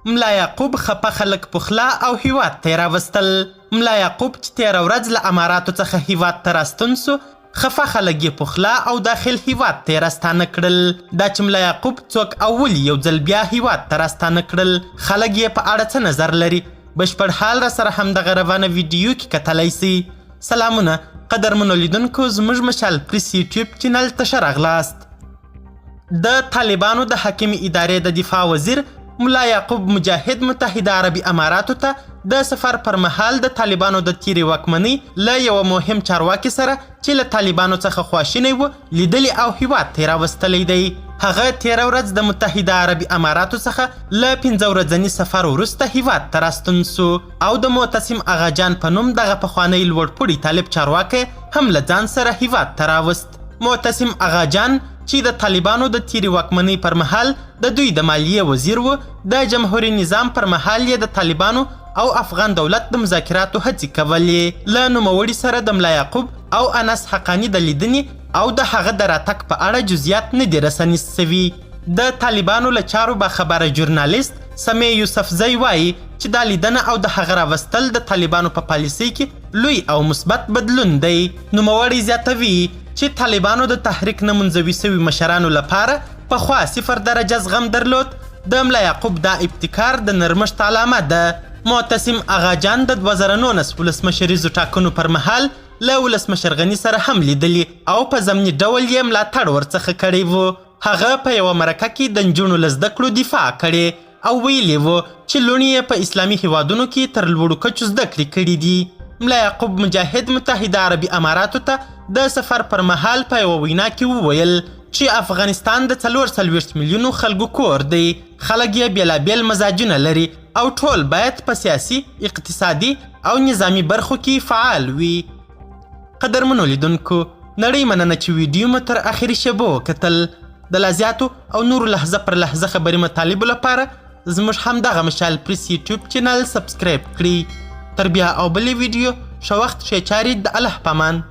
ملا یعقوب خپه خلک پخلا او هیواد ته یې راوستل. ملا یعقوب چې تېره ورځ له اماراتو څخه هیواد ته راستون سو، خفه خلک یې پخلا او داخل هیواد ته یې راستانه کړل. دا چې ملا یعقوب څوک او ولې یو ځل بیا هیواد ته راستانه کړل، خلک یې په اړه څه نظر لري، بشپړ حال را سره همدغه روانه ویډیو کې کتلی سي. سلامونه قدرمنو لیدونکو، زموږ مشال پریس یوټیوب چینل ته ښه راغلاست. د طالبانو د حاکمې ادارې د دفاع وزیر ملا یعقوب مجاهد متحده عربي اماراتو ته د سفر پر مهال د طالبانو د تیرې واکمنۍ له یوه مهم چارواکي سره چې له طالبانو څخه خواشینی و لیدلی او هیواد ته یې راوستلی دی. هغه تېره ورځ د متحده عربي اماراتو څخه له 15 ورځني سفر وروسته هیواد ته راستون سو او د معتصم اغاجان په نوم دغه پخوانی لوړپوړي طالب چارواکی هم له ځان سره هیواد ته راوست. معتصم اغاجان چې د طالبانو د تیرې واکمنۍ پر مهال د دوی د مالیې وزیر و، د جمهوري نظام پر مهال یې د طالبانو او افغان دولت د مذاکراتو هڅې کولې. له نوموړي سره د ملا یعقوب او انس حقاني د لیدنې او د هغه د راتګ په اړه جزئیات نه دي رسنیز سوي. د طالبانو له چارو باخبره ژورنالیست سمیع یوسفزی وایي چې دا لیدنه او د هغه راوستل د طالبانو په پالیسۍ کې لوی او مثبت بدلون دی. نوموړی زیاتوي چې طالبانو د تحریک نه منزوي سوي مشرانو لپاره پخوا 0 درجه زغم درلود. د ملا یعقوب دا ابتکار د نرمښت علامه ده. معتصم اغاجان د 2019 ولسمشریزو ټاکنو پر مهال له ولسمشر غني سره هم لیدلی او په ضمني ډول یې ملاتړ ورڅخه کړی و. هغه په یوه مرکه کې د نجونو له زده کړو دفاع کړې او ویلي و چې لوڼې یې په اسلامي هیوادونو کې تر لوړو کچو زده کړې کړي دي. ملا یعقوب مجاهد متحده عربي اماراتو ته د سفر پر مهال په یوه وینا کې وویل چې افغانستان د 44 میلیونو خلکو کور دی. خلک یې بېلابېل مزاجونه لري او ټول باید په سیاسي، اقتصادي او نظامي برخو کې فعال وي. قدرمنو لیدونکو، نړۍ مننه چې ویډیو مو تر اخري شیبو وکتل. د لا زیاتو او نورو لحظه پر لحظه خبري مطالبو لپاره زموږ همدغه مشال پریس یوټیوب چینل سبسکرایب کړئ. تر بیا او بلې ویډیو ښه وخت ښې چارې د الله په امان.